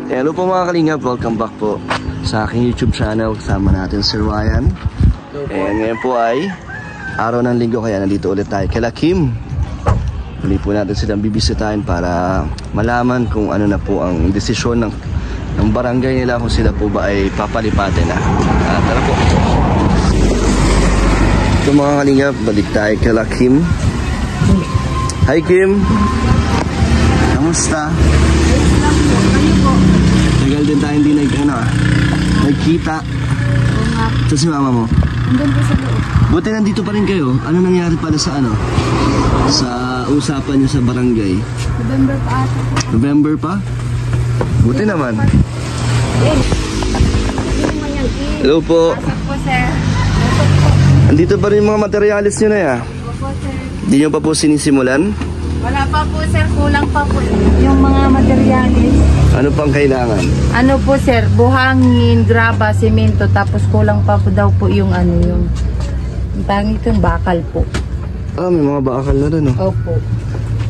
Hello po mga kalingap, welcome back po sa aking YouTube channel. Kasama natin si Ryan. And ngayon po ay araw ng linggo, kaya nandito ulit tayo kay Kim. Muli po natin silang bibisitahin para malaman kung ano na po ang desisyon ng barangay nila, kung sila po ba ay papalipatin na. Tara po. So mga kalingap, balik tayo kay Kim. Hi Kim! Kamusta? Tagal din tayo hindi nagkita. Ito si mama mo. Andun po sa loob. Buti nandito pa rin kayo. Ano nangyari pala sa sa usapan niyo sa barangay? November pa ata. November pa? Buti naman. Hello po. Pasok po, sir. Andito pa rin mga materialis niyo na ya. Opo, sir. Hindi niyo pa po sinisimulan? Wala pa po, sir. Kulang pa po yung mga materialis. Ano pang kailangan? Ano po, sir? Buhangin, graba, semento. Tapos kulang pa po daw po yung yung pangit yung bakal po. May mga bakal na rin, oh. Opo.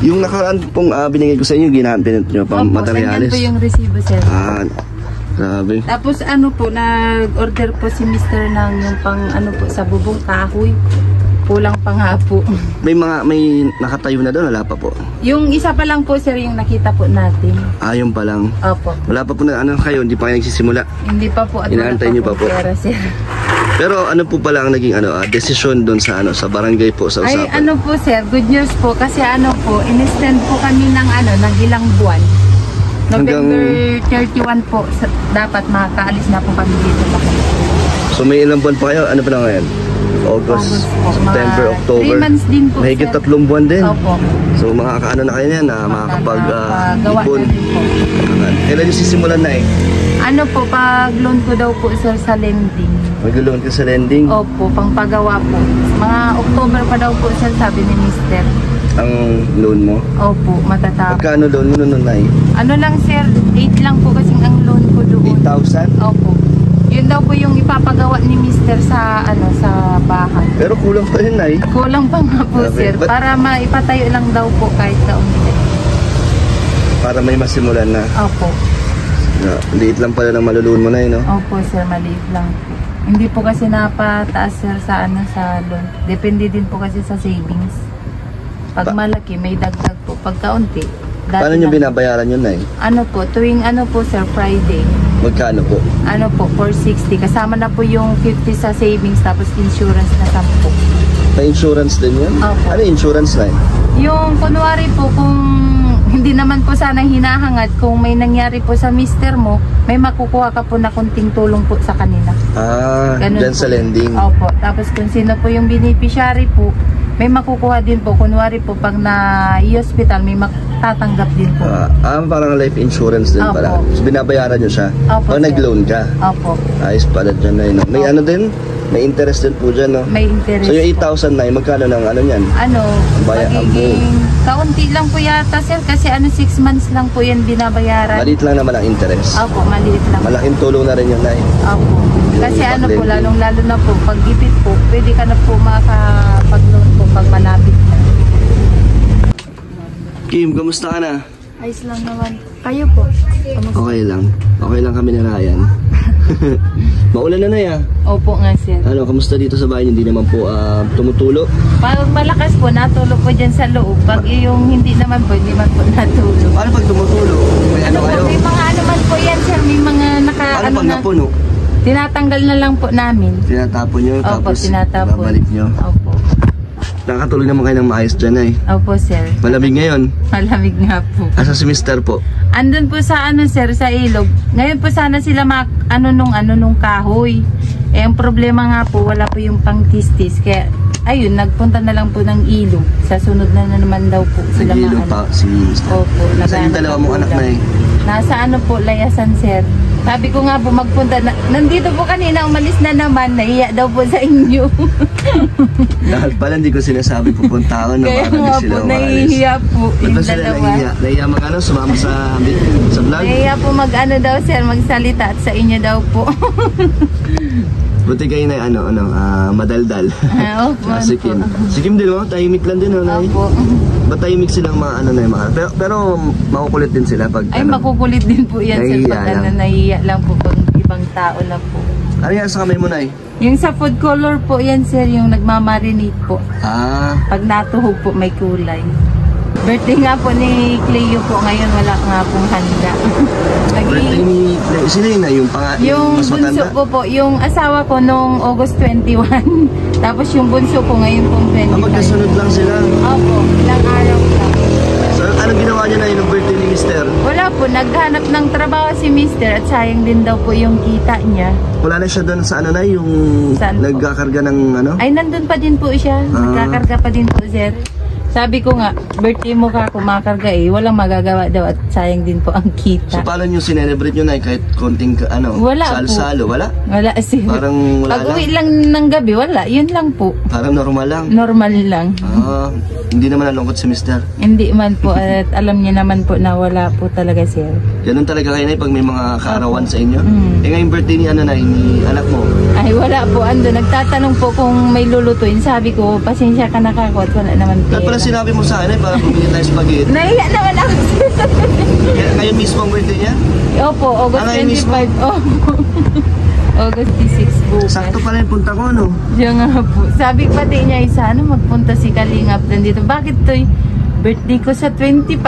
Yung nakaraan pong binigay ko sa inyo, ginamit nyo pang materialis. Opo, po yung resibo, sir. Grabe. Tapos po, nag-order po si Mr. ng yung pang po, sa bubong kahoy. Kulang pa nga po. May nakatayo na doon, wala pa po? Yung isa pa lang po, sir, yung nakita po natin. Yung pa lang? Opo. Wala pa po na kayo, hindi pa kayo nagsisimula? Hindi pa po. At inaantay nyo pa po? Pera, sir. Pero ano po pala ang naging desisyon doon sa sa barangay po, sa usapan? Ay po, sir, good news po kasi po, in-extend po kami ng ng ilang buwan. November 31 po, dapat makakaalis na po kami dito. So may ilang buwan pa kayo? Ano pa na ngayon? August po, September, October. 3 months din po, mahigit sir. 3 buwan din. Opo. So makakaano na kayo yan, makakapag-ipon. Kailan yung sisimulan na Ano po, pag loan ko daw po, sir, sa lending. Mag-loan ka sa lending? Opo, pang pagawa po. Mga October pa daw po, sir, sabi ni Mr. Ang loan mo? Opo, matatapos. Magkano loan mo nun, Nay? Ano lang, sir, 8 lang po kasing ang loan ko doon. 8,000? Opo. Yun daw po yung ipapagawa ni Mr. sa sa bahay. Pero kulang pa yun, Nay. Kulang pa nga po, sir. Para maipatayo lang daw po kahit kaunti. Para may masimulan na. Opo. Liit lang pala ng maluluon mo na yun, no? Opo, sir, maliit lang po. Hindi po kasi napataas, sir, sa sa loan. Depende din po kasi sa savings. Pag malaki, may dagdag po. Pag kaunti, paano nyo binabayaran yun, Nay? Ano po, tuwing po, sir, Friday. Magkano po? Ano po, 460. Kasama na po yung 50 sa savings, tapos insurance na 10. May insurance din yun? Opo. Ano insurance, Nay? Yung kunwari po, kung hindi naman po sana hinahangad, kung may nangyari po sa mister mo, may makukuha ka po na kunting tulong po sa kanila. Ganun dyan po. Sa lending? Opo. Tapos kung sino po yung beneficiary po, may makukuha din po. Kunwari po, pag na-i-hospital, may matatanggap din po. Parang life insurance din pala. So, binabayaran nyo siya? Opo, pag nag-loan ka? Opo. Ayos pala dyan, Nay. No? May din? May interest din po dyan, no? May interest. So yung 8,000, Nay, magkano ng yan? Magiging kaunti lang po yata, sir. Kasi 6 months lang po yan binabayaran. Maliit lang naman ang interest? Opo, maliit lang. Malaking tulong na rin yun, Nay. Opo. Kasi po, lalong-lalo na po, pag gipit po, pwede ka na po makakapag-loan po pag malapit na. Kim, kamusta ka na? Ayos lang naman. Kayo po? Kamusta? Okay lang. Okay lang kami ni Ryan. Maulan na, Nay, Opo nga, sir. Kamusta dito sa bahay? Hindi naman po tumutulo? Pag malakas po, natulog po dyan sa loob. Pag yung hindi naman po, hindi man po natulog. Paano pag tumutulo? May kayo? May mga man po yan, sir. May mga paano pag napuno? Tinatanggal na lang po namin. Tinatapon nyo? Opo, tapos tinatapon. babalik nyo? Opo. Nakakatuloy naman kayo ng maayos dyan, Nay. Opo, sir. Malamig ngayon? Malamig nga po. Asa si Mr. po? Andun po sa sir, sa ilog. Ngayon po sana sila nung kahoy. Ang problema nga po, wala po yung pang-tistis. Kaya, ayun, nagpunta na lang po ng ilog. Sa sunod na naman daw po sila Nag-ilog pa si Mr. Opo. Nasa yung dalawa mong anak, Nay? Nasa po, Layasan, sir. Sabi ko nga po magpunta na. Nandito po kanina, umalis na naman. Nahiya daw po sa inyo. Dahil pala hindi ko sinasabi pupunta ako na kaya parang hindi sila po, umalis. nahihiya po. Ba't ba sila nahihiya? Nahihiya sumama sa vlog? Nahihiya po daw, sir, magsalita at sa inyo daw po. Buti kayo na madaldal. Opo. Si Kim. Si Kim din, tahimik lang din, Nay. Opo. Ba't tahimik silang mga ano na yung mga... Pero makukulit din sila pag... Ay, makukulit din po yan, sir. Nahihiya Pag lang. nahihiya lang po pag ibang tao na po. Ano yan sa kamay mo, Nay? Yung sa food color po yan, sir, yung nagmamarinate po. Pag natuhog po, may kulay. Birthday nga po ni Cleo po ngayon, wala nga pong handa. Birthday ni... Sino yun na? Yung mas bunso matanda? ko po, yung asawa ko nung August 21. Tapos yung bunso ko ngayon pong 25. Magkasunod lang sila. Opo, ilang araw lang. So, anong ginawa niya na yung birthday ni Mister? Wala po, naghanap ng trabaho si Mister at sayang din daw po yung kita niya. Wala na siya doon sa ano na, yung Saan po? nagkakarga ng ano? Ay, nandun pa din po siya. Nagkakarga pa din po, sir. Sabi ko nga, birthday mo ka, kumakarga walang magagawa daw at sayang din po ang So, kita. paano nyo sinelebrate nyo na kahit konting Wala salo-salo? Wala? Wala, sir. Parang wala Pag uwi lang ng gabi, wala. Yun lang po. Parang normal lang. Normal lang. Hindi naman nalungkot si Mister. Hindi man po at alam niya naman po na wala po talaga, sir. Ganun talaga kayo na pag may mga kaarawan sa inyo. Ngayong birthday ni ni anak mo. Ay, wala po. Nagtatanong po kung may lulutuin. Sabi ko, pasensya ka na kako at wala naman Kaya pala pera. sinabi mo sa akin para bumili tayo spaghetti. Nahiya naman ako. Ngayon mismo ang birthday niya? Opo, August ngayon mismo? 25. Opo. August 16 bukas. Sakto pala yung punta ko, no? Siya nga po. Sabi pati niya, sana magpunta si Kalingap dito. Bakit to'y birthday ko sa 25?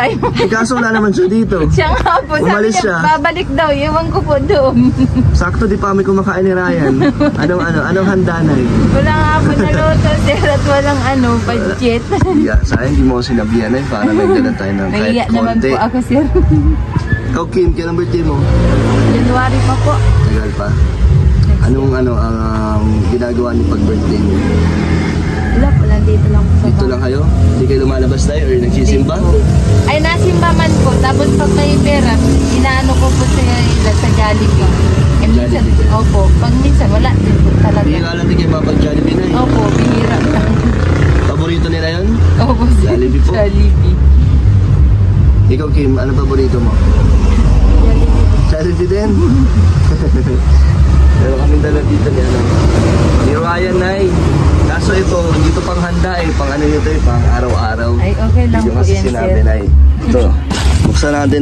Kaso wala naman siya dito. Siya nga po. Sabi Umalis niya, siya. babalik daw. Iwan ko po doon. Sakto di pa kami kumakain ni Ryan. Anong handa na eh? Wala nga po naluto, sir, at walang budget. Yeah, sayang hindi mo ako sinabihan para may ganun tayo ng kahit Nahiya naman konti. po ako, sir. Ikaw, Kim, kailan birthday mo? January pa po. Tagal pa. Anong ang ginagawa niyo pag birthday niyo? Wala po, nandito lang po sa Dito lang kayo? Hindi kayo lumalabas tayo or nagsisimba? Ay, nasimba man po. Tapos pag may pera, inaano ko po sa Jollibee. Eh, minsan, Jollibee. opo. Pag minsan, wala din po talaga. Bihira lang din kayo mapag-Jollibee na eh. Opo, bihira lang. Paborito nila yun? Opo, Jollibee po. Jollibee. Ikaw, Kim, ano paborito mo? Jollibee din? Pero kaming dala dito ni Ryan na eh. Kaso ito, hindi to pang handa pang ano nyo to pang araw-araw. Ay, okay lang Hindi po kasi yan, sinabi sir. na Ito, buksan natin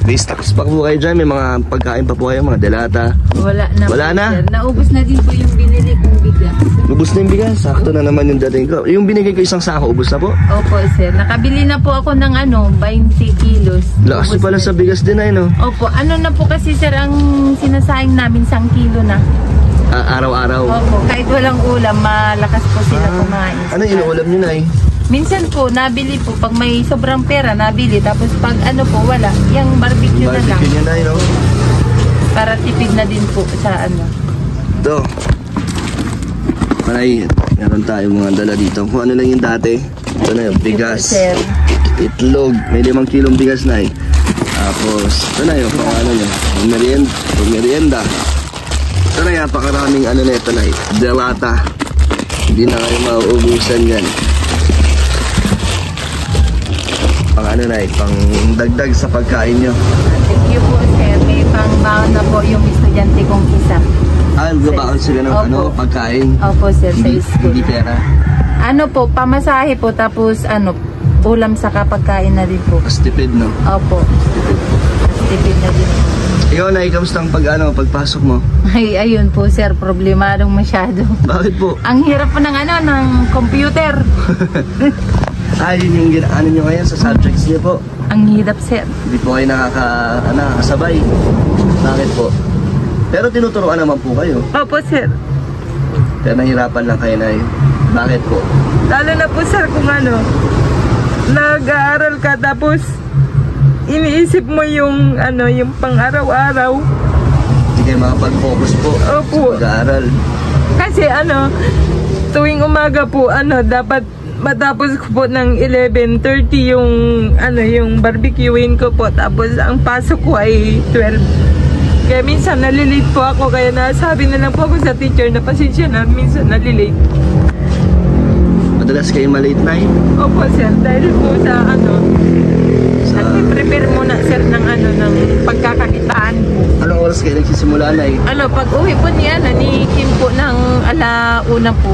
may stocks pa po kayo dyan, may mga pagkain pa po kayo, mga delata. Wala na Wala po, na? sir. Naubos na din po yung binili kong bigas. Ubus na yung bigas, sakto na naman yung dating ko. Yung binigay ko isang sako, ubus na po. Opo, sir. Nakabili na po ako ng 20 kilos. Lakas Ubos pala na. sa bigas din no? Opo, ano na po kasi, sir, ang sinasayang namin 1 kilo na. Araw-araw. Opo, kahit walang ulam, malakas po sila kumain. Ano inuulam nyo Minsan po, nabili po. Pag may sobrang pera, nabili. Tapos pag po, wala. Yung barbecue na lang. Barbecue nyo no? Para tipid na din po sa Ito. Maray, meron tayo mga dala dito. Kung ano lang yung dati. Ito na yung bigas. Sir. Itlog. May 5 kilong bigas na Tapos, ito na yung pang ano nyo. Merienda. Ito na yung pakaraming na ito na delata. Hindi na kayo mauubusan yan. Pang pang dagdag sa pagkain nyo. Thank you po, sir. May pang-baon na po yung estudyante kong isa. Gabaon sila ng Opo. pagkain. Opo, sir, sa school. Hindi pera. Pamasahe po, tapos ulam sa pagkain na din po. Mas tipid, no? Opo. Tipid na din po. Ikaw na, kamusta ang pagpasok mo? Ay, ayun po, sir. Problemadong masyado. Bakit po? Ang hirap po ng computer. Yun yung ano nyo ngayon sa subjects niyo po. Ang hirap, sir. Hindi po kayo nakakasabay. Bakit po? Pero tinuturoan naman po kayo. Opo, sir. Pero nahirapan lang kayo na Bakit po? Lalo na po, sir, kung nag-aaral ka tapos iniisip mo yung pang-araw-araw. Hindi kayo makapag-focus po Opo. sa pag-aaral. Kasi tuwing umaga po, dapat matapos ko po ng 11:30 yung barbecuein ko po. Tapos ang pasok ko ay 12. Kaya minsan nalilate po ako. Kaya nasabi na lang po ako sa teacher na pasensya na minsan nalilate. Madalas kayo malate na Opo, sir. Dahil po sa prepare muna, sir, ng pagkakakitaan. Anong oras kayo nagsisimula Nay? Ano, pag uwi po niya, ni Kim po ng alauna po.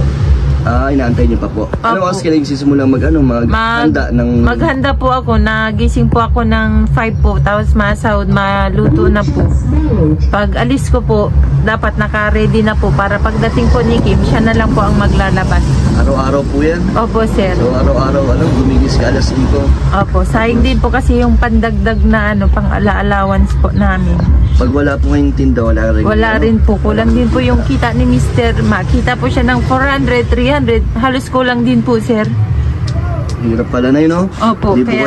Inaantay niyo pa po. Anong Opo. oras kayo nagsisimulang maghanda ng... Maghanda po ako, nagising po ako ng 5 po, tapos masahod, maluto na po. Pag alis ko po, dapat naka-ready na po para pagdating po ni Kim, siya na lang po ang maglalabas. Araw-araw po yan? Opo, sir. So araw-araw, gumigis ka alas 5? Opo, sayang din po kasi yung pandagdag na pang allowance po namin. Pag wala po kayong tinda, wala rin? Wala rin po, kulang din po yung kita ni Mr. Makita po siya ng 400, 300, halos kulang din po, sir. Hirap pala na yun, no? Opo, Hindi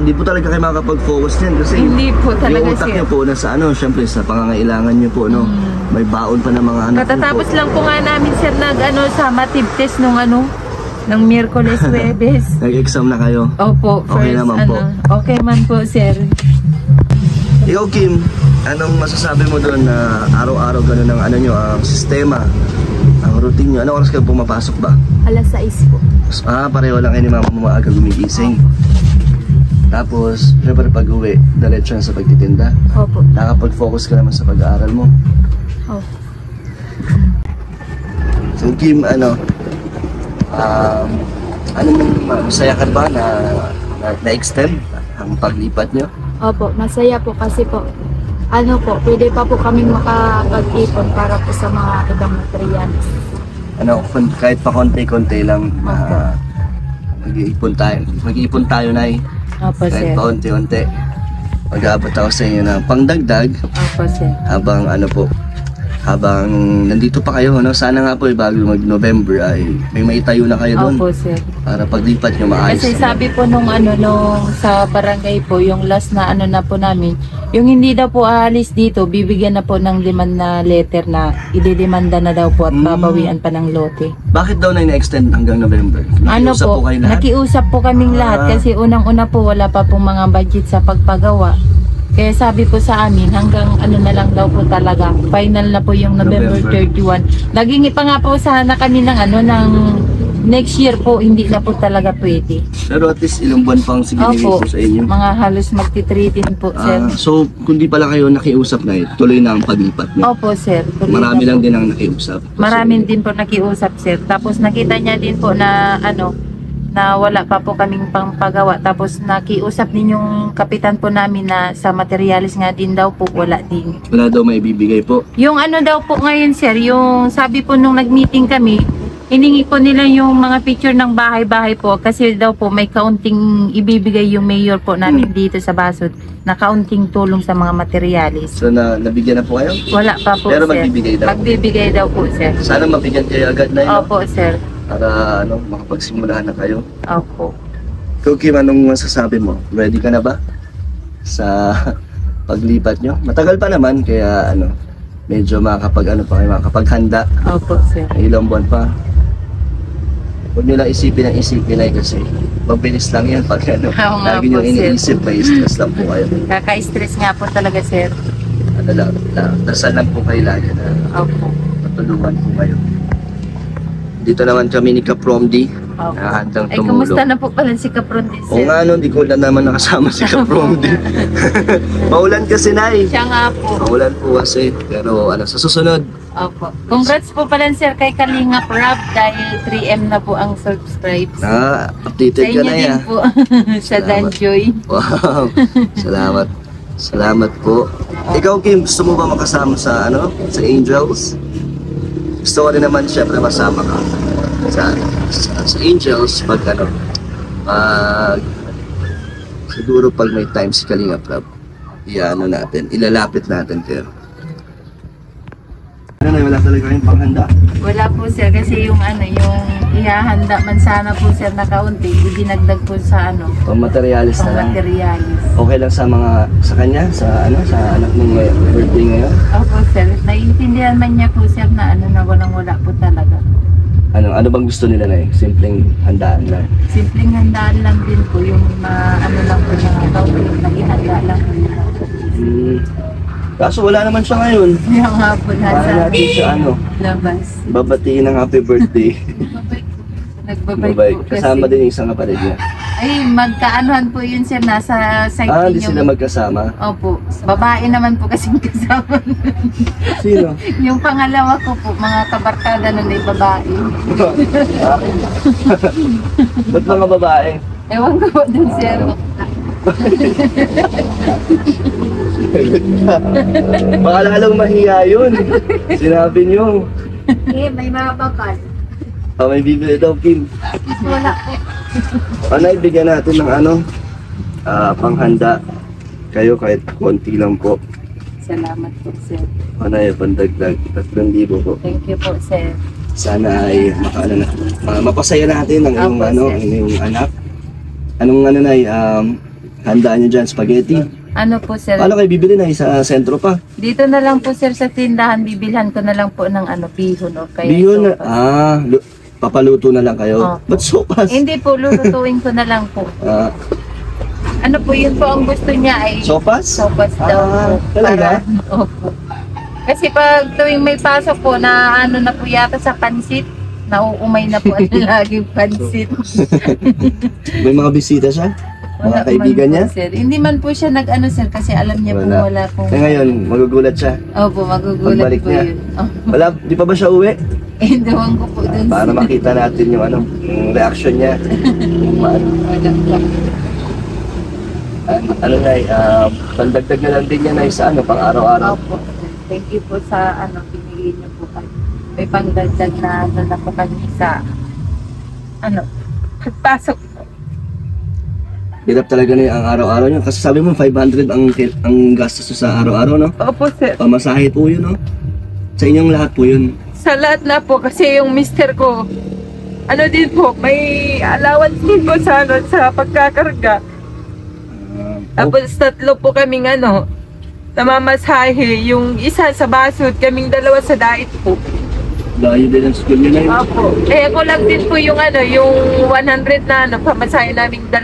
po talaga kayo makakapag-focus niyan kasi hindi po talaga, yung utak sir. niyo po nasa syempre sa pangangailangan niyo po, no? May baon pa ng mga anak niyo po. Katatapos lang po nga namin, sir, sa matib test nung ng Miyerkules, Huwebes. Nag-exam na kayo? Opo, first, Okay naman po. Okay man po, sir. Ikaw, Kim, anong masasabi mo doon na araw-araw gano'n ang ang sistema, ang routine nyo? Anong oras kayo pumapasok ba? Alas 6 po. Pareho lang kayo ni mama mo maaga gumigising. Tapos, syempre pag uwi, diretso na sa pagtitinda. Opo. Nakapag-focus ka naman sa pag-aaral mo. Opo. So, Kim, masaya ka ba na-extend ang paglipat nyo? Opo, masaya po kasi po, pwede pa po kaming makapag-ipon para po sa mga ibang materials. Kahit pa konti-konti lang, mag-iipon tayo na Opo, kahit sir. pa unti-unti. Mag-aabot ako sa inyo ng pangdagdag Opo, sir. habang nandito pa kayo, sana nga po bago mag-November ay may maitayo na kayo doon. Opo, sir. Para paglipat nyo maayos. Kasi sabi po nung sa barangay po, yung last na na po namin, yung hindi daw po aalis dito, bibigyan na po ng demand na letter na ididemanda na daw po at babawian pa ng lote. Bakit daw na ina-extend hanggang November? Nakiusap po kayo lahat? Nakiusap po kaming lahat kasi unang-una po wala pa pong mga budget sa pagpagawa. Kaya sabi po sa amin, hanggang na lang daw po talaga. Final na po yung November 31. Naging pa nga po sana kami ng next year po, hindi na po talaga pwede. Pero at least ilang buwan pang sinibigay po sa inyo. Mga halos magti-3 po, sir. So, kung di pala kayo nakiusap na tuloy na ang paglipat nyo? Opo, sir. Marami lang din ang nakiusap? Marami din po nakiusap, sir. Tapos nakita niya din po na na wala pa po kaming pangpagawa. Tapos nakiusap din yung kapitan po namin na sa materialis nga din daw po, wala din. Wala daw may ibibigay po? Yung daw po ngayon, sir, yung sabi po nung nag-meeting kami, hiningi po nila yung mga picture ng bahay-bahay po kasi daw po may kaunting ibibigay yung mayor po namin dito sa Basod na kaunting tulong sa mga materialis. So nabigyan na po kayo? Wala pa po, pero sir. magbibigay daw? Magbibigay daw po, sir. Sana mabigyan kayo agad na yun? Opo, sir. Para makapagsimulahan na kayo? Opo. Ikaw, Kim, anong masasabi mo? Ready ka na ba sa paglipat nyo? Matagal pa naman kaya medyo makapaghanda. Opo, sir. Ilang buwan pa. Huwag nyo lang isipin ay kasi mabilis lang yan pag Oo nga lagi nyo po, sir. iniisip, may stress lang po kayo. Kaka-stress nga po talaga, sir. Dasal lang po kayo lagi na Opo. matulungan po kayo. Dito naman kami ni Kapromdi, Opo. handang Ay, tumulong. kumusta na po pala si Kapronti, O sir? nga di ko lang naman nakasama si Kapromdi. Maulan kasi, Nay. Siya nga po. Maulan po kasi, pero sa susunod. Opo. Congrats po pala, sir, kay Kalingap Rob dahil 3M na po ang subscribes. Updated Sa ka inyo na din ya. po. Sa Salamat. Danjoy. Wow, salamat. Salamat po. Ikaw, Kim, gusto mo ba makasama sa sa Angels? Gusto ko rin naman syempre masama ka sa Angels pag siguro pag may time si Kalingap Rob, ilalapit natin kayo. Wala talaga kayong panghanda? Wala po, sir, kasi yung yung ihahanda man sana po, sir, na kaunti, idinagdag po sa Pang-materialis na lang. materialis. Okay lang sa kanya, sa anak mong birthday ngayon? Opo, sir. Naiintindihan man niya po, sir, na na walang-wala po talaga. Ano bang gusto nila na simpleng handaan lang? Simpleng handaan lang din po yung lang po mga kaunti, nag-ihanda lang po yung Kaso wala naman siya ngayon. yung nga po Para nasa natin siya labas. babatiin ng happy birthday. Nagbabay Babay. po kasi. Kasama din yung isang kapatid niya. Ay, magkaanuhan po yun, sir. Nasa site Hindi niyo. sila magkasama. Opo, Babae naman po kasing kasama. Sino? Yung pangalawa ko po, mga kabarkada nun ay babae. Ba't mga babae? Ewan ko po dun, sir. Baka lalong mahiya yun. Sinabi niyo. May mga bakal. May bibili daw, Kim. Wala po. Ibigyan natin ng panghanda. Kayo kahit konti lang po. Salamat po, sir. Pandagdag 3,000 po. Thank you po, sir. Sana ay mapasaya natin ang iyong Opo, ang iyong anak. Anong handaan niyo dyan? Spaghetti? Ano po, sir? Paano kayo bibili na sa sentro pa? Dito na lang po, sir, sa tindahan. Bibilhan ko na lang po ng bihon o kaya Bihon na, sopas. papaluto na lang kayo? Opo. Ba't sopas? Hindi po, lulutuin ko na lang po. Ano po, yun po ang gusto niya ay Sopas? sopas daw po. Talaga? Opo. Kasi pag tuwing may pasok po na na po yata sa pansit, nauumay na po laging pansit. May mga bisita siya? Mga kaibigan niya? Po, sir. Hindi man po siya sir, kasi alam niya po wala po. Ngayon, magugulat siya. Opo, magugulat Pagbalik po niya. yun. Wala, di pa ba siya uwi? Doon ko po dun. Para makita natin yung reaction niya. Wala po. Pandagdag na lang din niya sa pang araw-araw. Opo. Thank you po sa pinigay niyo po kami. May pangdagdag na po kami sa pagpasok po. Hirap talaga na ang araw-araw niyo. Kasi sabi mo 500 ang gastos sa araw-araw, no? Opo, sir. Pamasahe po yun, no? Sa inyong lahat po yun. Sa lahat na po, kasi yung mister ko, din po, may allowance din po sa pagkakarga. Tapos 3 po kaming namamasahe. Yung isa sa basod, kaming 2 sa dait po. Dahil din ang school niyo na yun. Opo. Ako lang din po yung yung 100 na pamasahe naming 2.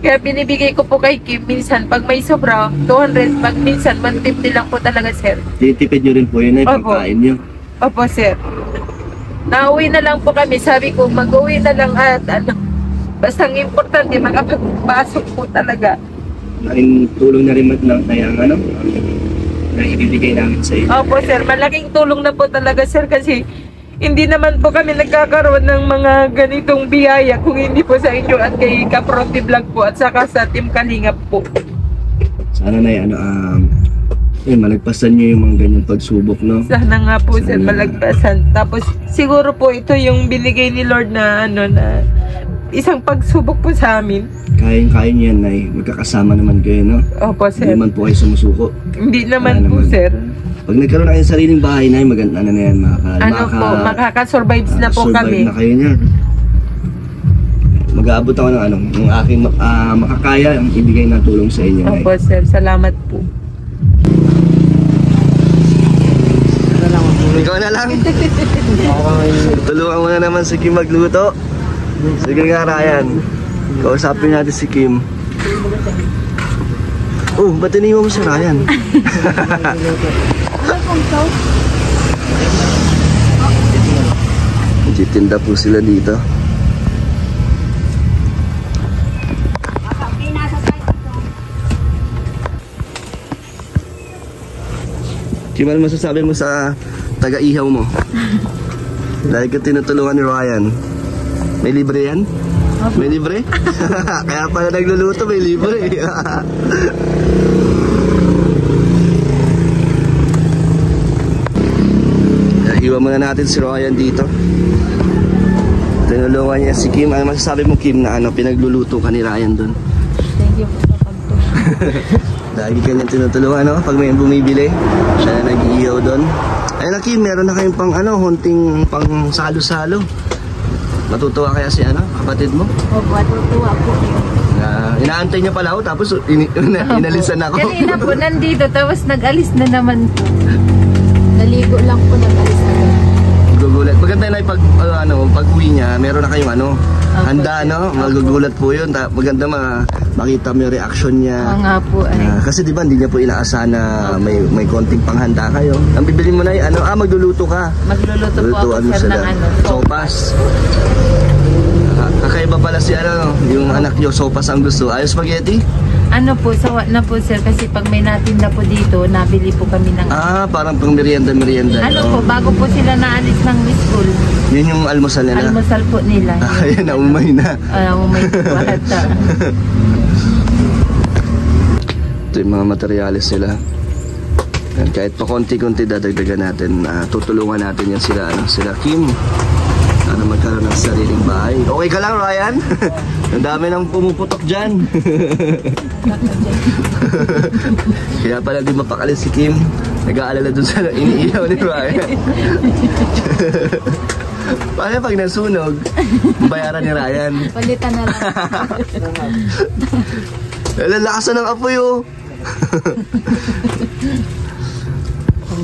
Kaya binibigay ko po kay Kim, minsan pag may sobra, 200, pag minsan 150 lang po talaga, sir. Tinitipid niyo rin po yun Opo. pagkain niyo. Opo, sir. Nauwi na lang po kami. Sabi ko, mag-uwi na lang at basta ang importante, makapagpasok po talaga. Malaking tulong na rin na ibibigay namin sa iyo. Opo, sir. Malaking tulong na po talaga, sir, kasi hindi naman po kami nagkakaroon ng mga ganitong biyaya kung hindi po sa inyo at kay Kaprote Vlog po at saka sa Team Kalingap po. Sana malagpasan niyo yung mga ganyang pagsubok, no? Sana nga po, sir, malagpasan. Tapos siguro po ito yung binigay ni Lord na na isang pagsubok po sa amin. Kaya niyo yan, Nay. Magkakasama naman kayo, no? Opo, sir. Hindi naman po kayo sumusuko. Hindi naman po, sir. Pag nagkaroon na kayo ng sariling bahay, Nay, maganda na yan. Makaka-survives na po kami. Survive na kayo niyan. Mag-aabot ako ng aking makakaya ang ibigay na tulong sa inyo, Nay. Opo, sir. Salamat po. Ikaw na lang. Tulungan mo na naman si Kim magluto. Sige nga, Ryan. Kausapin natin si Kim. Oh, ba't iniwan mo si Ryan? Titinda po sila dito. Kim, ano masasabi mo sa taga-ihaw mo? Dahil ka tinutulungan ni Ryan. May libre yan? May libre? Kaya pala nagluluto, may libre. Iwan muna natin si Ryan dito. Tinulungan niya si Kim. Ano masasabi mo, Kim, na pinagluluto ka ni Ryan doon? Thank you po sa pagtulong. Lagi ka niyang tinutulungan, pag may bumibili, siya na nag-iihaw doon. Ayun na, Kim, meron na kayong pang hunting pang salo-salo. Matutuwa kaya si kapatid mo? Opo, matutuwa po yun. Inaantay niya pala ako, tapos inalisan ako. Kanina po nandito, tapos nag-alis na naman po. Naligo lang po, nag-alis na naman. Gugulat. Maganda na pag uwi niya, meron na kayong handa, magugulat po yun. Maganda makita mo yung reaction niya. Oo nga po. Kasi di ba hindi niya po inaasahan na may konting panghanda kayo. Ang bibili mo na magluluto ka. Magluluto po ako, sir, ng sopas. Kakaiba pala si ano, yung anak nyo, sopas ang gusto. Ayos spaghetti? Ano po, sawa na po sir, kasi pag may natinda po dito, nabili po kami ng... Parang pang merienda. Ano po, bago po sila naalis ng school. Yun yung almusal nila? Almusal po nila. Ayan, naumay na. Naumay po bata. Ito yung mga materyales sila. Yan, kahit pa konti-konti dadagdagan natin, tutulungan natin yan sila, sila Kim. Sana magkaroon ng sariling bahay. Okay ka lang, Ryan? Ang dami nang pumuputok dyan. Kaya pala di mapakali si Kim. Nag-aalala dun sa iniiyaw ni Ryan. Paano pag nasunog, bayaran ni Ryan? Palitan na lang. Lalakasan ng apoy, oh.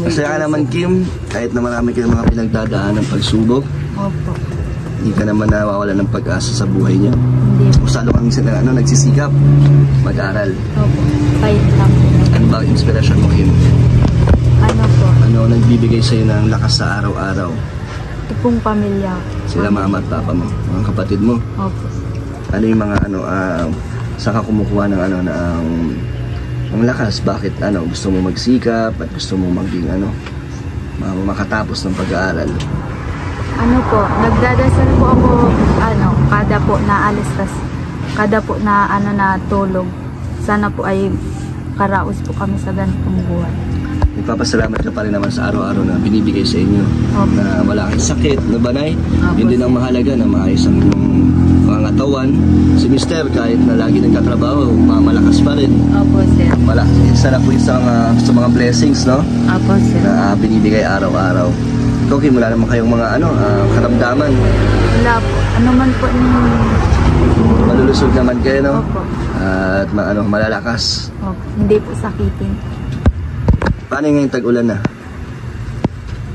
Masaya ka naman, Kim, kahit na marami ka mga pinagdadaan ng pagsubok. Opo. Hindi ka naman nawawala ng pag-asa sa buhay niya. Hindi. Salo kang nagsisikap mag-aral. Opo. Kahit lang. Ano ba ang inspirasyon mo, Kim? Ano po? Ano nagbibigay sa'yo ng lakas sa araw-araw? Ito pong pamilya. Sila mama at papa mo, mga kapatid mo. Opo. Ano yung mga saan ka kumukuha ng ang lakas? Bakit gusto mo magsikap at gusto mo maging makatapos ng pag-aaral? Ano po, nagdadasal po ako, kada po na alis, kada po na na tulog. Sana po ay karaos po kami sa ganitong buhay. Nagpapasalamat ka pa rin naman sa araw-araw na binibigay sa inyo. Okay. Na wala kang sakit, na banay. Yun din ang mahalaga na maayos ang mga katawan. Si Mister, kahit na lagi nagkatrabaho, malakas pa rin. Opo, sir. Isa na po isang sa mga blessings, no? Opo, sir. Na binibigay araw-araw. Ikaw, Kim, wala naman kayong mga karamdaman. Wala po. Ano man po Malulusog naman kayo, no? Opo. At malalakas. Opo. Hindi po sakitin. Paano ngayon tag-ulan na?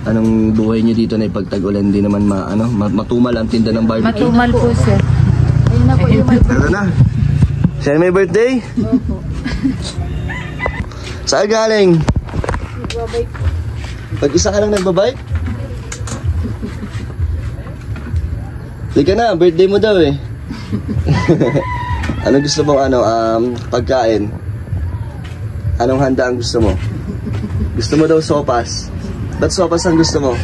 Anong buhay niyo dito na ipag-tag-ulan? Hindi naman matumal ang tinda ng barbecue? Matumal po, sir. Ayun na po yung Tara na. Siya may birthday? Opo. Saan galing? Pag-isa ka lang nagbabike? Sige na, birthday mo daw eh. Ano gusto mong pagkain? Anong handa ang gusto mo? Gusto mo daw sopas. Ba't sopas ang gusto mo?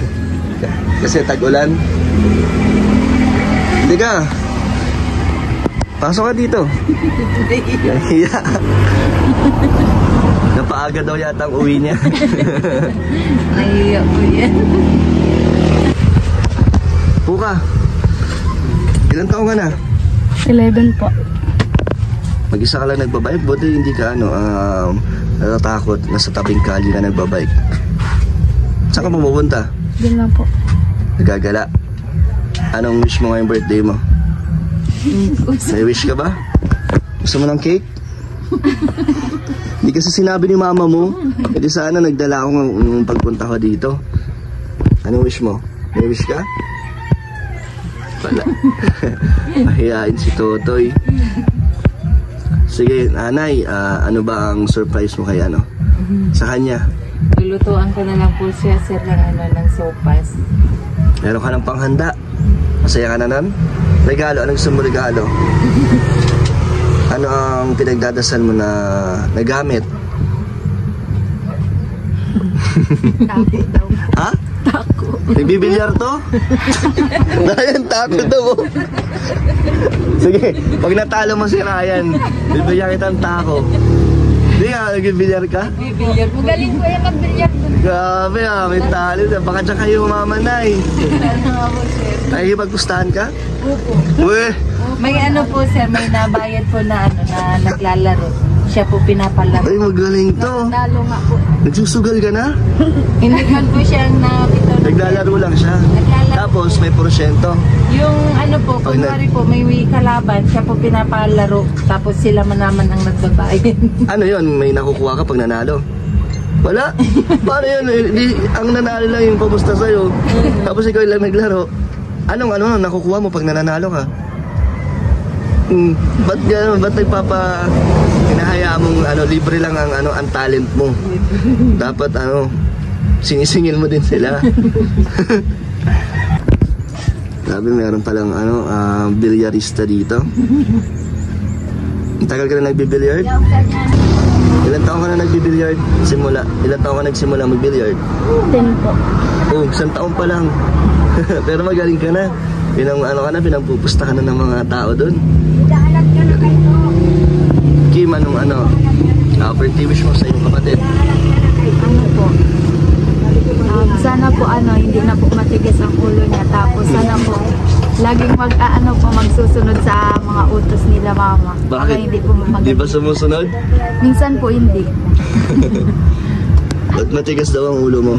Kasi tag-ulan? Hindi ka. Pasok ka dito. Nahiya. Napaaga daw yata ang uwi niya. Nahiya po yan. Puka. Ilan taong ka na? 11 po. Mag-isa ka lang nagbabike? Buti hindi ka natatakot na sa tabing kalye ka nagbabike. Saan ka pupunta? Diyan lang po. Nagagala. Anong wish mo ngayong birthday mo? May wish ka ba? Gusto mo ng cake? Hindi kasi sinabi ni mama mo. Hindi sana nagdala ako ng pagpunta ko dito. Anong wish mo? May wish ka? Wala. Mahihain si Totoy. Sige, nanay, ano ba ang surprise mo kay sa kanya? Lulutuan ko na lang po siya, sir, ng sopas. Meron ka ng panghanda. Masaya ka na nun? Regalo, anong gusto mo regalo? Ano ang pinagdadasal mo na nagamit? Tako daw. Ha? Tako. Nagbibilyar to? Ryan, tako daw. Sige, pag natalo mo si Ryan, bibigyan kita ng tako. Hindi nga, nagbibilyar ka? Bibilyar. Magaling po yan mag-bilyar. Grabe may talo. Baka dyan kayo mamanay. Nakikipagpustahan ka? Opo. Uwe! May po, sir, may nabayad po na na naglalaro. Siya po pinapalaro. Ay, magaling to. Talo nga po. Nagsusugal ka na? Hindi man po siya nabitaw. Naglalaro lang siya. Naglalaro. Tapos may porsyento. Yung po, kunwari po, may kalaban, siya po pinapalaro. Tapos sila man naman ang nagbabayad. Ano yun? May nakukuha ka pag nanalo? Wala? Paano yun? Ang nanalo lang yung pamusta sa'yo. Tapos ikaw lang naglaro. Anong nakukuha mo pag nananalo ka? Ba't gano'n? Ba't hinahayaan mong libre lang ang talent mo? Dapat sinisingil mo din sila. Grabe, meron palang bilyarista dito. Tagal ka na nagbibilyard? Ilan taon ka na nagbibilyard? Ilan taon ka nagsimula magbilyard? 10 po. Oh, 1 taon pa lang. Pero magaling ka na. Pinampupusta ka na ng mga tao doon. Kim, birthday wish mo sa iyong kapatid? Ano po? Sana po hindi na po matigas ang ulo niya. Tapos sana po laging magsusunod sa mga utos nila mama. Bakit? Para hindi po Di ba sumusunod? Minsan po hindi. Ba't matigas daw ang ulo mo?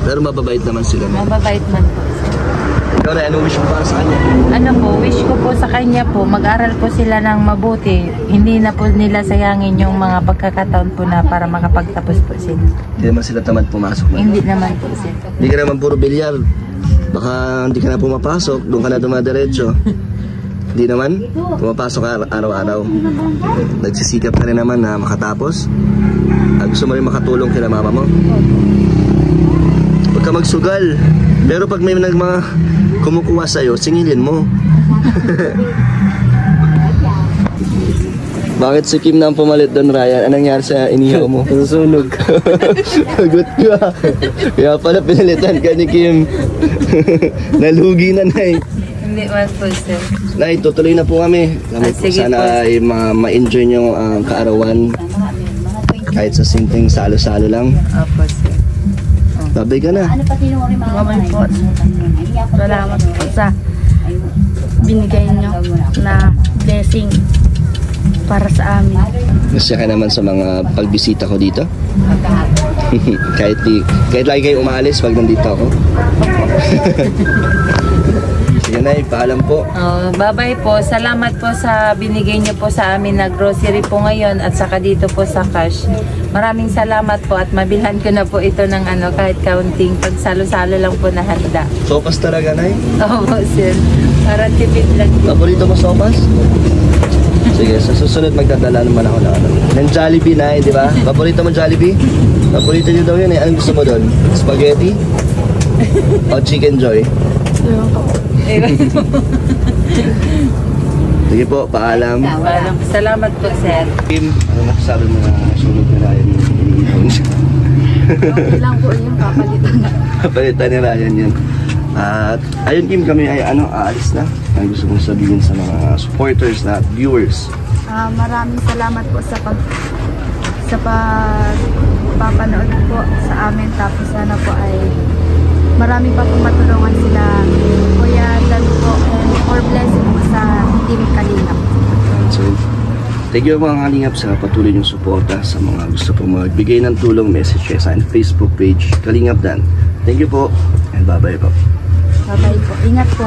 Pero mababait naman sila. Mababait man po. Ikaw na, anong wish mo para sa kanya? Wish ko po sa kanya po, mag-aral po sila ng mabuti. Hindi na po nila sayangin yung mga pagkakataon po na para makapagtapos po sila. Hindi naman sila tamad pumasok na. Hindi naman po sila. Hindi ka naman puro bilyar. Baka hindi ka na pumapasok, doon ka na dumadiretso. Hindi naman, pumapasok ka araw-araw. Nagsisikap ka rin naman na makatapos. Gusto mo rin makatulong kila mama mo. Huwag ka magsugal. Pero pag may mga kumukuha sa'yo, singilin mo. Bakit si Kim na ang pumalit doon, Ryan? Anong nangyari sa inihaw mo? Susunog. Sagot ka. Kaya pala pinalitan ka ni Kim. Nalugi na, Nay. Hindi man po sir. Nay, tutuloy na po kami. Sige Sana po. ay ma-enjoy nyo ang kaarawan. Kahit sa simpleng salo-salo lang. Opo sir. Babay ka na. Mamay po. Salamat po sa binigay nyo na blessing para sa amin. Masaya ka naman sa mga pagbisita ko dito. kahit lagi kayo umaalis pag nandito ako. Sige na, paalam po. Bye-bye po. Salamat po sa binigay niyo po sa amin na grocery po ngayon at saka dito po sa cash. Maraming salamat po at mabilhan ko na po ito ng kahit kaunting pagsalo-salo lang po na handa. Sopas talaga, Nay? Oo sir. Para tipid lang din. Paborito mo sopas? Sige, sa susunod magdadala naman ako ng Jollibee, Nay, di ba? Paborito mo Jollibee? Paborito niyo daw yun eh. Anong gusto mo doon? Spaghetti? O Chicken Joy? Sige po, paalam. Salamat po sir. Kim, ano masasabi mo na sunog ni Ryan yung iniihaw niya? Okay lang po yung papalitan na. Palitan ni Ryan yan. At ayun Kim, kami ay aalis na. Ang gusto kong sabihin sa mga supporters na viewers. Maraming salamat po sa pagpapanood po sa amin. Tapos sana po ay marami pa po matulungan sila Kuya Dan po, and more blessing po sa Team Kalingap. So, thank you mga Kalingap sa patuloy niyong suporta sa mga gusto po magbigay ng tulong, messages sa Facebook page Kalingap Dan. Thank you po and bye bye po. Bye-bye po. Ingat po.